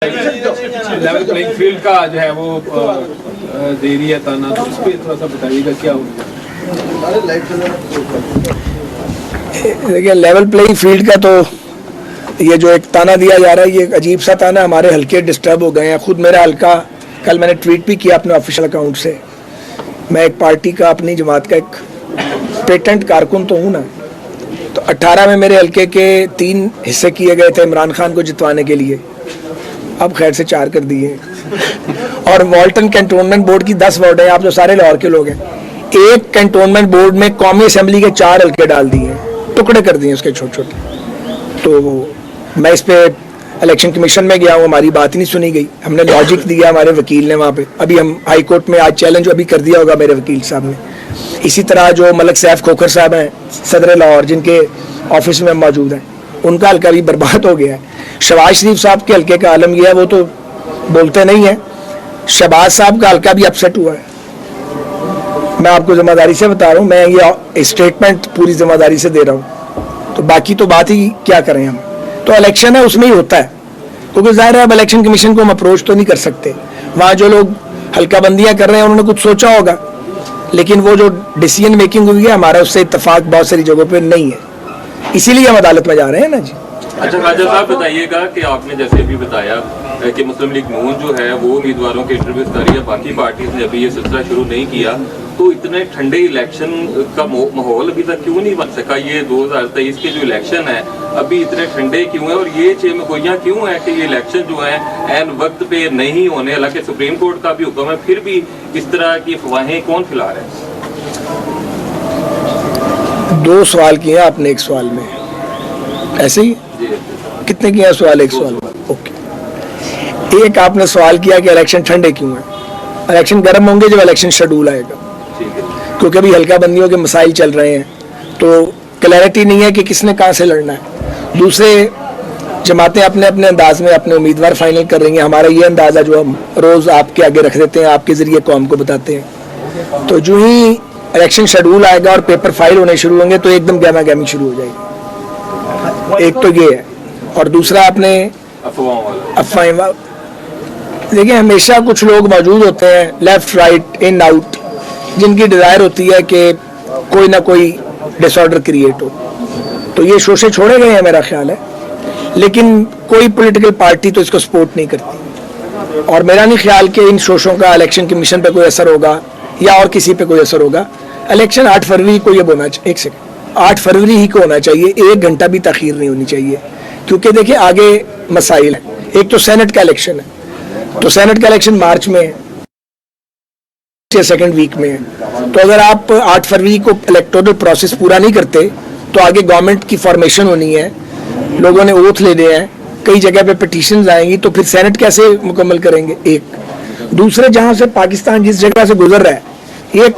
Level playing field का जो है वो दे रही है ताना, तो इस पर थोड़ा सा बताइएगा क्या होगा। देखिए, लेवल प्लेइंग फील्ड का तो ये जो एक ताना दिया जा रहा है, ये एक अजीब सा ताना। हमारे हल्के डिस्टर्ब हो गए हैं। खुद मेरा हल्का, कल मैंने ट्वीट भी किया अपने ऑफिशियल अकाउंट से, मैं एक पार्टी का, अपनी जमात का एक पेटेंट कारकुन तो हूँ ना। तो 18 में मेरे हल्के के 3 हिस्से किए गए थे इमरान खान को जितवाने के लिए, अब खैर से 4 कर दिए। और वॉल्टन कैंटोनमेंट बोर्ड की 10 वार्ड है, आप जो सारे लाहौर के लोग हैं, एक कैंटोनमेंट बोर्ड में कौमी असेंबली के 4 हल्के डाल दिए, टुकड़े कर दिए उसके छोटे छोटे। तो मैं इस पे इलेक्शन कमीशन में गया हूँ, हमारी बात ही नहीं सुनी गई। हमने लॉजिक दिया हमारे वकील ने वहाँ पे, अभी हम हाई कोर्ट में आज चैलेंज अभी कर दिया होगा मेरे वकील साहब ने। इसी तरह जो मलक सैफ खोखर साहब हैं सदर लाहौर, जिनके ऑफिस में मौजूद हैं, उनका हल्का भी बर्बाद हो गया है। शहबाज शरीफ साहब के हल्के का आलम यह है, वो तो बोलते नहीं है। शहबाज साहब का हल्का भी अपसेट हुआ है। मैं आपको जिम्मेदारी से बता रहा हूँ, मैं ये स्टेटमेंट पूरी जिम्मेदारी से दे रहा हूँ। तो बाकी तो बात ही क्या करें हम, तो इलेक्शन है उसमें ही होता है, क्योंकि जाहिर है अब इलेक्शन कमीशन को हम अप्रोच तो नहीं कर सकते। वहाँ जो लोग हल्का बंदियाँ कर रहे हैं उन्होंने कुछ सोचा होगा, लेकिन वो जो डिसीजन मेकिंग हुई है हमारा उससे इत्तेफाक बहुत सारी जगहों पे नहीं है, इसीलिए हम अदालत में जा रहे हैं ना जी। अच्छा खाजा साहब, बताइएगा कि आपने जैसे भी बताया कि मुस्लिम लीग नून जो है वो उम्मीदवारों के इंटरव्यूज कर रही है, बाकी पार्टीज ने अभी ये सिलसिला शुरू नहीं किया, तो इतने ठंडे इलेक्शन का माहौल अभी तक क्यों नहीं बन सका? ये 2023 के जो इलेक्शन है अभी इतने ठंडे क्यों है, और ये चेमगोइयाँ क्यों है कि ये इलेक्शन जो है एन वक्त पे नहीं होने? हालांकि सुप्रीम कोर्ट का भी हुक्म है, फिर भी इस तरह की अफवाहें कौन फैला रहे हैं? 2 सवाल किए आपने एक सवाल में, ऐसे ही कितने किया सवाल एक सवाल में? ओके, एक आपने सवाल किया कि इलेक्शन ठंडे क्यों है। इलेक्शन गर्म होंगे जब इलेक्शन शेड्यूल आएगा, क्योंकि अभी हल्का बंदियों के मसाइल चल रहे हैं, तो क्लैरिटी नहीं है कि किसने कहाँ से लड़ना है। दूसरे जमातें अपने अपने अंदाज में अपने उम्मीदवार फाइनल कर रही हैं। हमारा ये अंदाज़ा जो हम रोज़ आपके आगे रख देते हैं, आपके ज़रिए कौम को बताते हैं, तो जो ही इलेक्शन शेड्यूल आएगा और पेपर फाइल होने शुरू होंगे तो एकदम गहमा गहमी शुरू हो जाएगी। एक तो ये है, और दूसरा आपने अफवाहें, देखिए हमेशा कुछ लोग मौजूद होते हैं लेफ्ट राइट इन आउट, जिनकी डिज़ायर होती है कि कोई ना कोई डिसऑर्डर क्रिएट हो, तो ये शोशे छोड़े गए हैं मेरा ख्याल है। लेकिन कोई पॉलिटिकल पार्टी तो इसको सपोर्ट नहीं करती, और मेरा नहीं ख्याल कि इन शोशों का इलेक्शन कमीशन पे कोई असर होगा या और किसी पे कोई असर होगा। इलेक्शन 8 फरवरी को ये होना चाहिए, 1 सेकंड, 8 फरवरी ही को होना चाहिए, 1 घंटा भी तखीर नहीं होनी चाहिए, क्योंकि देखिए आगे मसाइल है। एक तो सेनेट का इलेक्शन है, तो सेनेट का इलेक्शन मार्च में है या सेकेंड वीक में है, तो अगर आप 8 फरवरी को इलेक्टोरल प्रोसेस पूरा नहीं करते तो आगे गवर्नमेंट की फॉर्मेशन होनी है, लोगों ने ओथ लेने हैं, कई जगह पे पिटीशंस आएंगी, तो फिर सेनेट कैसे मुकम्मल करेंगे? एक दूसरे, जहां से पाकिस्तान जिस जगह से गुजर रहा है, एक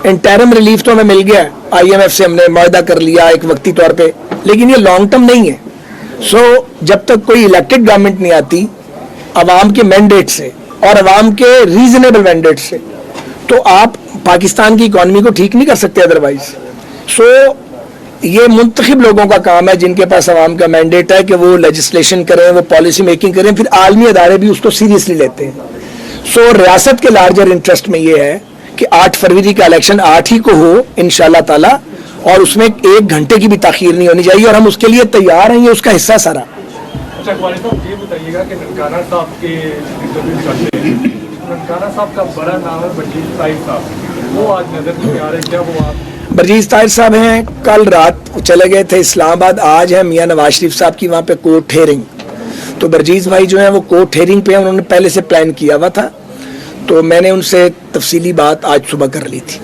इंटरम रिलीफ तो हमें मिल गया है, IMF से हमने मुआहदा कर लिया एक वक्ती तौर पे, लेकिन ये लॉन्ग टर्म नहीं है। सो जब तक कोई इलेक्टेड गवर्नमेंट नहीं आती अवाम के मैंडेट से और अवाम के रीजनेबल मैंडेट से, तो आप पाकिस्तान की इकॉनमी को ठीक नहीं कर सकते अदरवाइज। सो ये मुंतखब लोगों का काम है, जिनके पास अवाम का मैंडेट है कि वो लेजिस्लेशन करें, वो पॉलिसी मेकिंग करें, फिर आलमी अदारे भी उसको सीरियसली लेते हैं। सो रियासत के लार्जर इंटरेस्ट में ये है कि 8 फरवरी का इलेक्शन 8 ही को हो इंशाल्लाह ताला, और उसमें 1 घंटे की भी ताखीर नहीं होनी चाहिए, और हम उसके लिए तैयार हैं, ये उसका हिस्सा सारा। अच्छा वालिद साहब, ये बताइएगा कि ननकाना साहब के इंटरव्यू करते हैं, ननकाना साहब का बड़ा नाम है बरजीज ताहिर साहब, वो आज नजर नहीं आ रहे, क्या वो आप? बरजीज ताहिर साहब हैं, कल रात चले गए थे इस्लामाबाद, आज है मियां नवाज शरीफ साहब की वहाँ पे कोर्ट हेयरिंग। तो बरजीज भाई जो है वो कोर्ट हेयरिंग पे, उन्होंने पहले से प्लान किया हुआ था, तो मैंने उनसे तफसीली बात आज सुबह कर ली थी।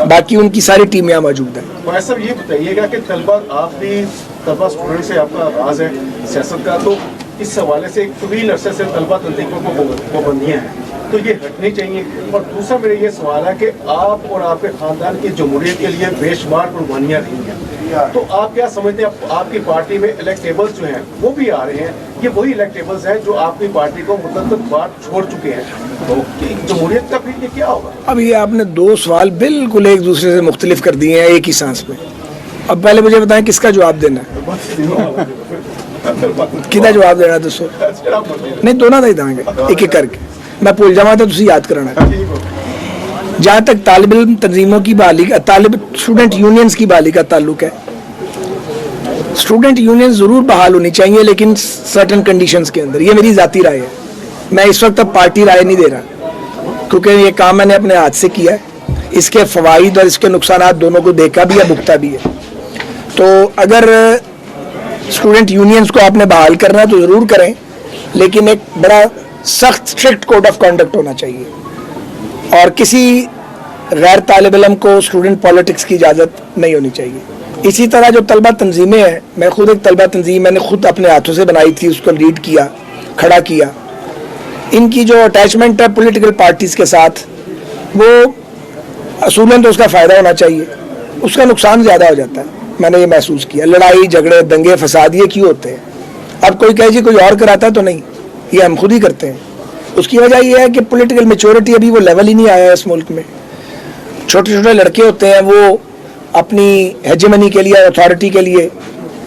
बाकी उनकी सारी टीम यहाँ मौजूद है। भाई साहब, ये बताइएगा कि तलबा, आप भी तलबा स्टूडेंट से आपका आगाज है सियासत का, तो इस हवाले से एक तवील अरसे से तलबा तंजीमों को पाबंदियाँ हैं, तो ये हटनी चाहिए। और दूसरा मेरा ये सवाल है कि आप और आपके ख़ानदान की जमहूरियत के लिए बेशुमार कुर्बानियाँ दी हैं, तो आप क्या समझते हैं आपकी पार्टी में इलेक्टेबल्स जो हैं वो भी आ रहे हैं, ये वही इलेक्टेबल्स हैं जो आपकी पार्टी को मुद्दत बाद छोड़ चुके हैं, तो जमहूरियत का फिर ये क्या होगा? अब ये आपने 2 सवाल बिल्कुल एक दूसरे से मुख्तलिफ कर दिए हैं एक ही सांस में। अब पहले मुझे बताएं किसका जवाब देना है। ਕਿਹਦਾ ਜਵਾਬ ਦੇਣਾ ਦੱਸੋ? नहीं दोनों ਦਾ ਹੀ ਦਾਂਗੇ एक एक करके, मैं भूल जावा तो ਤੁਸੀਂ याद कराना। जहाँ तक तालिब इल्म तंजीमों की बहाली का, तालिब स्टूडेंट यूनियंस की बहाली का ताल्लुक है, स्टूडेंट यूनियन ज़रूर बहाल होनी चाहिए, लेकिन सर्टन कंडीशंस के अंदर। ये मेरी ज़ाती राय है, मैं इस वक्त अब पार्टी राय नहीं दे रहा, क्योंकि ये काम मैंने अपने हाथ से किया है। इसके फ़वाइद और इसके नुकसानात दोनों को देखा भी है, भुगता भी है। तो अगर स्टूडेंट यूनियंस को आपने बहाल करना है तो ज़रूर करें, लेकिन एक बड़ा सख्त स्ट्रिक्ट कोड ऑफ कंडक्ट होना चाहिए, और किसी गैर तालिब इल्म को स्टूडेंट पॉलिटिक्स की इजाज़त नहीं होनी चाहिए। इसी तरह जो तलबा तंजीमें हैं, मैं खुद एक तलबा तंजीम मैंने खुद अपने हाथों से बनाई थी, उसको लीड किया, खड़ा किया। इनकी जो अटैचमेंट है पॉलिटिकल पार्टीज़ के साथ, वो असूलन तो उसका फ़ायदा होना चाहिए, उसका नुकसान ज़्यादा हो जाता है। मैंने ये महसूस किया, लड़ाई झगड़े दंगे फसाद ये क्यों होते हैं? अब कोई कहे जी कोई और कराता तो नहीं, ये हम खुद ही करते हैं। उसकी वजह यह है कि पॉलिटिकल मैच्योरिटी अभी वो लेवल ही नहीं आया है इस मुल्क में। छोटे छोटे लड़के होते हैं, वो अपनी हेजेमनी के लिए, अथॉरिटी के लिए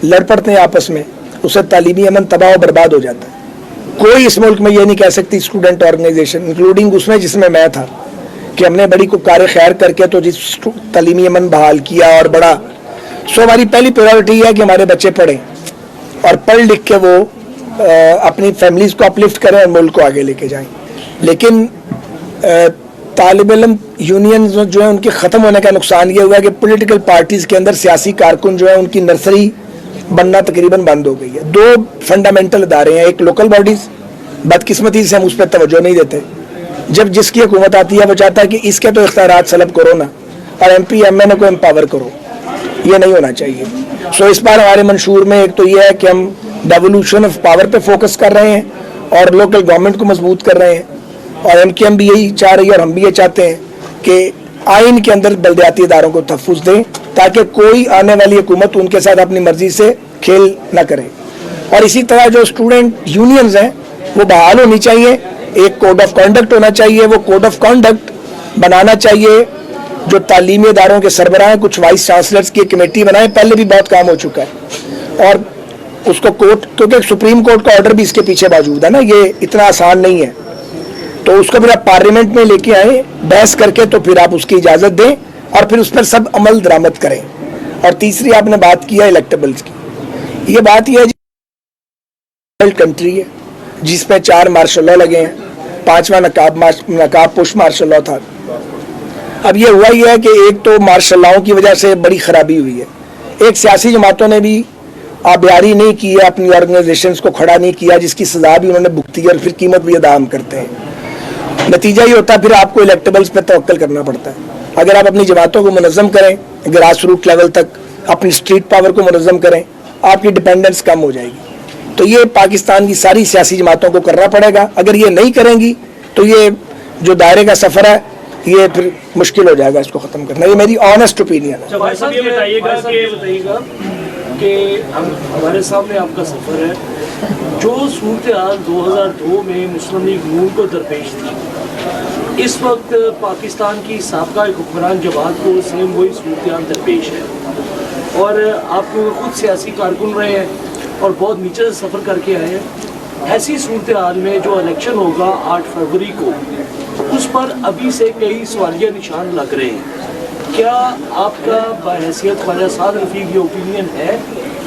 लड़ पड़ते हैं आपस में, उससे तालीमी अमन तबाह और बर्बाद हो जाता है। कोई इस मुल्क में ये नहीं कह सकती स्टूडेंट ऑर्गेनाइजेशन, इंक्लूडिंग उसमें जिसमें मैं था, कि हमने बड़ी को कार खैर करके तो जिस तालीमी अमन बहाल किया और बड़ा। सो हमारी पहली प्रायोरिटी है कि हमारे बच्चे पढ़ें और पढ़ लिख के वो अपनी फैमिलीज़ को अपलिफ्ट करें और मुल्क को आगे लेके जाएं। लेकिन तालिब इल्म यूनियन जो है उनके ख़त्म होने का नुकसान ये हुआ है कि पॉलिटिकल पार्टीज़ के अंदर सियासी कारकुन जो है उनकी नर्सरी बनना तकरीबन बंद हो गई है। दो फंडामेंटल अदारे हैं, एक लोकल बॉडीज़, बदकिस्मती से हम उस पर तवज्जो नहीं देते। जब जिसकी हुकूमत आती है वो चाहता है कि इसके तो इख्तियारात सलब करो ना, और MP MNA को एम्पावर करो, ये नहीं होना चाहिए। सो इस बार हमारे मंशूर में एक तो ये है कि हम डेवोल्यूशन ऑफ पावर पे फोकस कर रहे हैं और लोकल गवर्नमेंट को मजबूत कर रहे हैं, और MKM भी यही चाह रही है और हम भी ये चाहते हैं कि आइन के अंदर बलदियाती इदारों को तहफ़्फ़ुज़ दें, ताकि कोई आने वाली हुकूमत उनके साथ अपनी मर्जी से खेल न करे। और इसी तरह जो स्टूडेंट यूनियंस हैं वो बहाल होनी चाहिए, एक कोड ऑफ कंडक्ट होना चाहिए, वो कोड ऑफ कंडक्ट बनाना चाहिए। जो तालीमी इदारों के सरबराह हैं, कुछ वाइस चांसलर्स की कमेटी बनाए, पहले भी बहुत काम हो चुका है, और उसको कोर्ट, क्योंकि सुप्रीम कोर्ट का ऑर्डर भी इसके पीछे मौजूद है ना, ये इतना आसान नहीं है, तो उसको फिर आप पार्लियामेंट में लेके आए, बहस करके, तो फिर आप उसकी इजाज़त दें और फिर उस पर सब अमल दरामद करें। और तीसरी आपने बात की है इलेक्टेबल्स की, ये बात यह है कंट्री है जिसमें 4 मार्शल लॉ लगे हैं, 5वां नकाब पुश मार्शल लॉ था। अब ये हुआ ही है कि एक तो मार्शल लॉ की वजह से बड़ी खराबी हुई है, एक सियासी जमातों ने भी आबियारी नहीं की है, अपनी ऑर्गेनाइजेशंस को खड़ा नहीं किया, जिसकी सजा भी उन्होंने भुगती है और फिर कीमत भी अदा हम करते हैं। नतीजा ये होता है फिर आपको इलेक्टेबल्स पे तवक्कल करना पड़ता है। अगर आप अपनी जमातों को मुनज़्ज़म करें, ग्रास रूट लेवल तक अपनी स्ट्रीट पावर को मुनज़्ज़म करें, आपकी डिपेंडेंस कम हो जाएगी। तो ये पाकिस्तान की सारी सियासी जमातों को करना पड़ेगा। अगर ये नहीं करेंगी तो ये जो दायरे का सफ़र है ये फिर मुश्किल हो जाएगा इसको ख़त्म करना। ये मेरी ऑनेस्ट ओपिनियन है। भाई साहब ये बताइएगा कि हमारे सामने आपका सफ़र है, जो सूरत हाल 2002 में मुस्लिम लीग नून को दरपेश थी, इस वक्त पाकिस्तान की साबका हुक्मरान जमात को सेम वही सूरत हाल दरपेश है, और आप खुद सियासी कारकुन रहे हैं और बहुत नीचे से सफ़र करके आए हैं। ऐसी सूरत हाल में जो इलेक्शन होगा 8 फरवरी को, उस पर अभी से कई सवालिया निशान लग रहे हैं। क्या आपका बहैसियत ख्वाजा साद रफ़ीक ये ओपिनियन है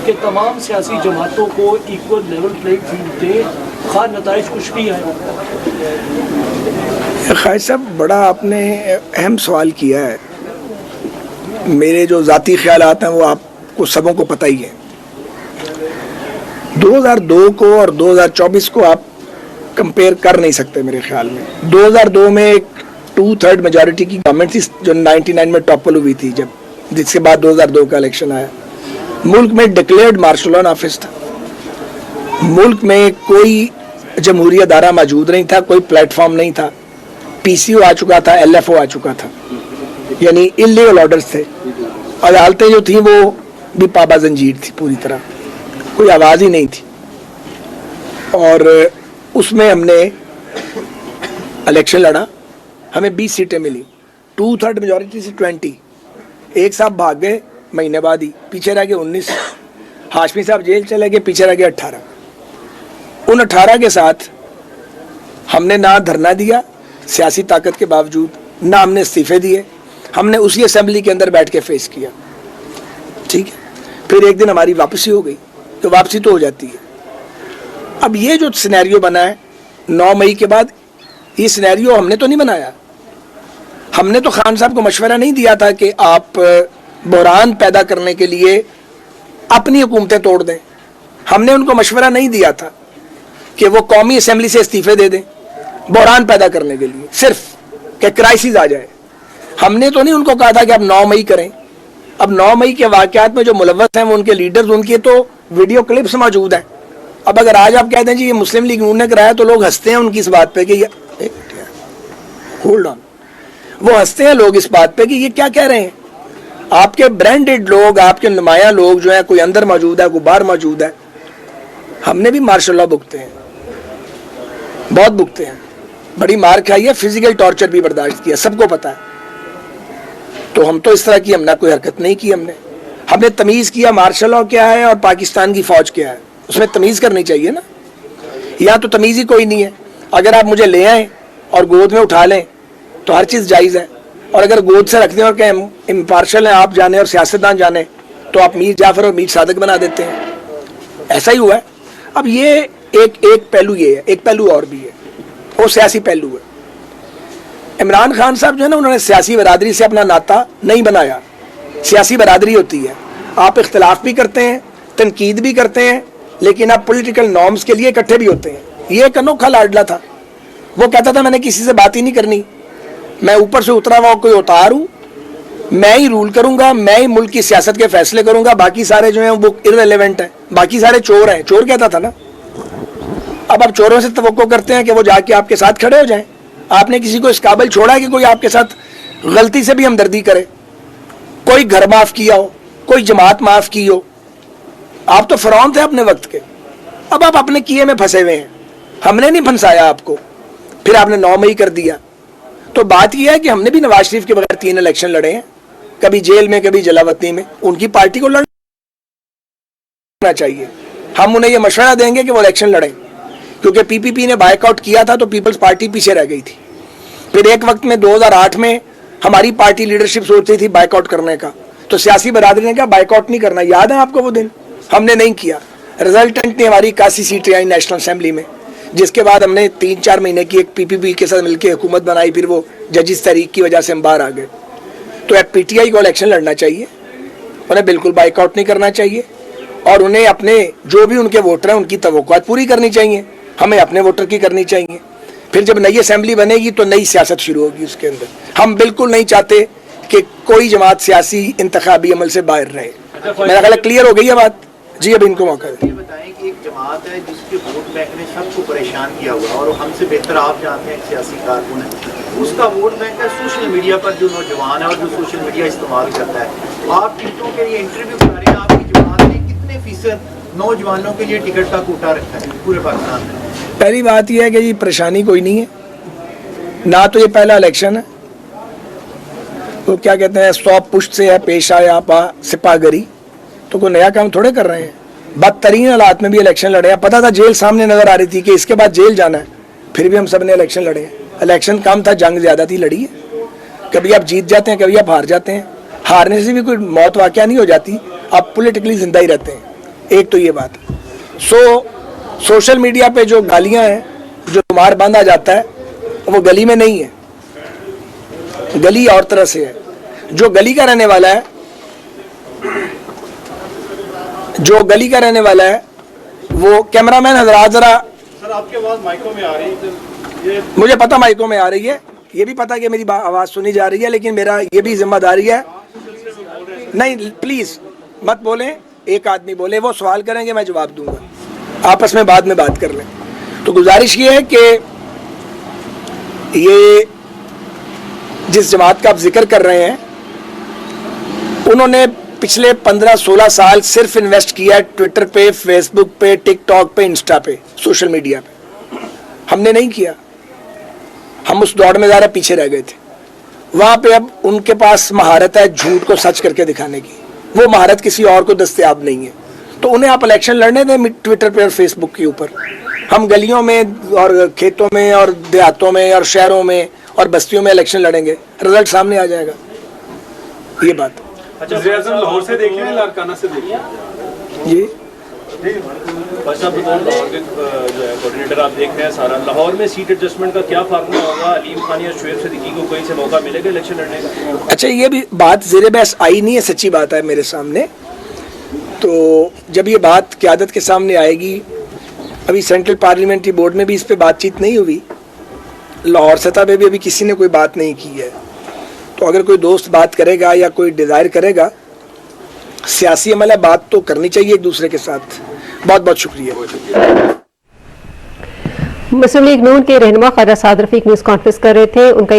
कि तमाम सियासी जमातों को इक्वल लेवल प्लेइंग फील्ड दें, खान नताइज कुछ भी आए? ख्वाजा साहब बड़ा आपने अहम सवाल किया है। मेरे जो ज़ाती ख्यालात हैं वो आपको सबों को पता ही है। 2002 को और 2024 को आप कंपेयर कर नहीं सकते मेरे ख्याल में। 2002 में एक 2/3 मेजॉरिटी की गवर्नमेंट थी जो 99 में टॉपल हुई थी, जब जिसके बाद 2002 का इलेक्शन आया। मुल्क में डिक्लेयर्ड मार्शल लॉ नाफिज था, मुल्क में कोई जमहूरी अदारा मौजूद नहीं था, कोई प्लेटफॉर्म नहीं था, PCO आ चुका था, LFO आ चुका था, यानी इलीगल ऑर्डर्स थे। अदालतें जो थी वो भी पाबा जंजीर थी, पूरी तरह कोई आवाज़ ही नहीं थी। और उसमें हमने इलेक्शन लड़ा, हमें 20 सीटें मिली, 2/3 मेजॉरिटी से 20। एक साहब भाग गए महीने बाद ही, पीछे रह गए 19। हाशमी साहब जेल चले गए, पीछे रह गए 18। उन 18 के साथ हमने ना धरना दिया सियासी ताकत के बावजूद, ना हमने इस्तीफे दिए, हमने उसी असेंबली के अंदर बैठ के फेस किया। ठीक है, फिर एक दिन हमारी वापसी हो गई, तो वापसी तो हो जाती है। अब ये जो सिनेरियो बना है 9 मई के बाद, ये सिनेरियो हमने तो नहीं बनाया। हमने तो खान साहब को मशवरा नहीं दिया था कि आप बहरान पैदा करने के लिए अपनी हुकूमतें तोड़ दें। हमने उनको मशवरा नहीं दिया था कि वो कौमी असेंबली से इस्तीफे दे दें बहरान पैदा करने के लिए, सिर्फ कि क्राइसिस आ जाए। हमने तो नहीं उनको कहा था कि आप 9 मई करें। अब 9 मई के वाक़यात में जो मुलव्वस हैं वो उनके लीडर्स, उनके तो वीडियो क्लिप्स मौजूद हैं। अब अगर आज आप कहते हैं जी ये मुस्लिम लीग नून ने कराया, तो लोग हंसते हैं उनकी इस बात पे कि होल्ड ऑन, वो हंसते हैं लोग इस बात पे कि ये क्या कह रहे हैं। आपके ब्रांडेड लोग, आपके नुमाया लोग जो हैं, कोई अंदर मौजूद है, कोई बाहर मौजूद है। हमने भी मार्शल लॉ भुगते हैं, बहुत भुगते हैं, बड़ी मार खाई है, फिजिकल टॉर्चर भी बर्दाश्त किया, सबको पता है। तो हम तो इस तरह की हमने कोई हरकत नहीं की। हमने तमीज़ किया मार्शल लॉ क्या है और पाकिस्तान की फ़ौज क्या है, उसमें तमीज़ करनी चाहिए ना। यहाँ तो तमीज़ ही कोई नहीं है। अगर आप मुझे ले आएँ और गोद में उठा लें तो हर चीज़ जायज़ है, और अगर गोद से रख दें और कहें इम्पार्शल हैं आप जाने और सियासतदान जाने, तो आप मीर जाफ़र और मीर सादक बना देते हैं। ऐसा ही हुआ है। अब ये एक पहलू ये है, एक पहलू और भी है, वो सियासी पहलू है। इमरान खान साहब जो है ना, उन्होंने सियासी बरादरी से अपना नाता नहीं बनाया। सियासी बरादरी होती है, आप इख्तलाफ भी करते हैं, तनकीद भी करते हैं, लेकिन आप पॉलिटिकल नॉर्म्स के लिए इकट्ठे भी होते हैं। ये एक अनोखा लाडला था। वो कहता था मैंने किसी से बात ही नहीं करनी, मैं ऊपर से उतरा हुआ कोई उतार हूँ, मैं ही रूल करूंगा, मैं ही मुल्क की सियासत के फैसले करूंगा, बाकी सारे जो हैं वो इररिलेवेंट हैं, बाकी सारे चोर हैं। चोर कहता था ना। अब आप चोरों से तवक्को करते हैं कि वो जाके आपके साथ खड़े हो जाएं। आपने किसी को इस काबिल छोड़ा कि कोई आपके साथ गलती से भी हमदर्दी करे, कोई घर माफ किया हो, कोई जमात माफ की हो। आप तो फरौन थे अपने वक्त के, अब आप अपने किए में फंसे हुए हैं। हमने नहीं फंसाया आपको, फिर आपने 9 मई कर दिया। तो बात यह है कि हमने भी नवाज शरीफ के बगैर 3 इलेक्शन लड़े हैं, कभी जेल में, कभी जलावतनी में। उनकी पार्टी को लड़ना चाहिए। हम उन्हें यह मशवरा देंगे कि वो इलेक्शन लड़ें, क्योंकि पीपीपी ने बायकआउट किया था तो पीपल्स पार्टी पीछे रह गई थी। फिर एक वक्त में 2008 में हमारी पार्टी लीडरशिप सोच रही थी बायकआउट करने का, तो सियासी बरादरी ने कहा बायकआउट नहीं करना। याद है आपको वो दिन? हमने नहीं किया। रिजल्टेंट ने हमारी 81 सीटें आई नेशनल असेंबली में, जिसके बाद हमने 3-4 महीने की एक पीपीपी के साथ मिलकर हुकूमत बनाई। फिर वो जजिस तहरीक की वजह से हम बाहर आ गए। तो एक पीटीआई को इलेक्शन लड़ना चाहिए, उन्हें बिल्कुल बायकआउट नहीं करना चाहिए, और उन्हें अपने जो भी उनके वोटर हैं उनकी तवक्कुआत पूरी करनी चाहिए। हमें अपने वोटर की करनी चाहिए। फिर जब नई असेंबली बनेगी तो नई सियासत शुरू होगी उसके अंदर। हम बिल्कुल नहीं चाहते कि कोई जमात सियासी इंतखाबी अमल से बाहर रहे। मेरा ख्याल क्लियर हो गई है बात जी। अब इनको मौका दें। ये बताएं कि एक जमात है जिसके वोट बैंक ने सबको परेशान किया हुआ, और हमसे बेहतर आप जानते हैं सियासी कारकुन है, उसका वोट बैंक है सोशल मीडिया पर जो नौजवान है और जो सोशल मीडिया इस्तेमाल करता है। आप टिकटों के लिए इंटरव्यू करा रहे हैं, आपकी जमात ने कितने फीसद नौजवानों के लिए टिकट का कोटा रखा है पूरे पाकिस्तान में? पहली बात यह है कि जी परेशानी कोई नहीं है ना, तो ये पहला इलेक्शन है। तो क्या कहते हैं, 100 पुश्त से है पेश आया पा सिपागरी, तो कोई नया काम थोड़े कर रहे हैं। बदतरीन हालात में भी इलेक्शन लड़े हैं। पता था जेल सामने नजर आ रही थी कि इसके बाद जेल जाना है, फिर भी हम सब ने इलेक्शन लड़े हैं। इलेक्शन कम था, जंग ज्यादा थी, लड़ी है। कभी आप जीत जाते हैं, कभी आप हार जाते हैं। हारने से भी कोई मौत वाक़या नहीं हो जाती, आप पॉलिटिकली जिंदा ही रहते हैं। एक तो ये बात। सोशल मीडिया पे जो गालियां हैं, जो मार बांधा जाता है, वो गली में नहीं है, गली और तरह से है। जो गली का रहने वाला है, जो गली का रहने वाला है, वो कैमरामैन हजरात जरा। सर आपकी आवाज माइकों में आ रही है। मुझे पता माइकों में आ रही है, ये भी पता कि मेरी आवाज सुनी जा रही है, लेकिन मेरा ये भी जिम्मेदारी है। नहीं प्लीज मत बोलें, एक आदमी बोले, वो सवाल करेंगे मैं जवाब दूंगा, आपस में बाद में बात कर लें। तो गुजारिश ये है कि ये जिस जमात का आप जिक्र कर रहे हैं, उन्होंने पिछले 15-16 साल सिर्फ इन्वेस्ट किया है ट्विटर पे, फेसबुक पे, टिकटॉक पे, इंस्टा पे, सोशल मीडिया पे। हमने नहीं किया। हम उस दौड़ में ज़्यादा पीछे रह गए थे। वहाँ पे अब उनके पास महारत है झूठ को सच करके दिखाने की, वो महारत किसी और को दस्तयाब नहीं है। तो उन्हें आप इलेक्शन लड़ने दें ट्विटर पे और फेसबुक के ऊपर। हम गलियों में और खेतों में और देहातों में और शहरों में और बस्तियों में इलेक्शन लड़ेंगे, रिजल्ट सामने आ जाएगा। ये बात। अच्छा, लाहौर से देख लिया, लारकाना से देख लिया जी। लाहौर के जो है कोऑर्डिनेटर आप देख रहे हैं सारा, लाहौर में सीट एडजस्टमेंट का क्या फार्मूला होगा? अलीम खान या शुएब सिद्दीकी को कहीं से मौका मिलेगा इलेक्शन लड़ने का? अच्छा, ये भी बात ज़ेरे बहस आई नहीं है, सच्ची बात है मेरे सामने। तो जब ये बात क़यादत के सामने आएगी, अभी सेंट्रल पार्लियामेंट्री बोर्ड में भी इस पे बातचीत नहीं हुई, लाहौर सतह पे भी अभी किसी ने कोई बात नहीं की है। तो अगर कोई दोस्त बात करेगा या कोई डिज़ायर करेगा, सियासी अमल है, बात तो करनी चाहिए एक दूसरे के साथ। बहुत बहुत शुक्रिया। मुस्लिम लीग नून के रहनुमा ख्वाजा साद रफीक न्यूज़ कॉन्फ्रेंस कर रहे थे। उनका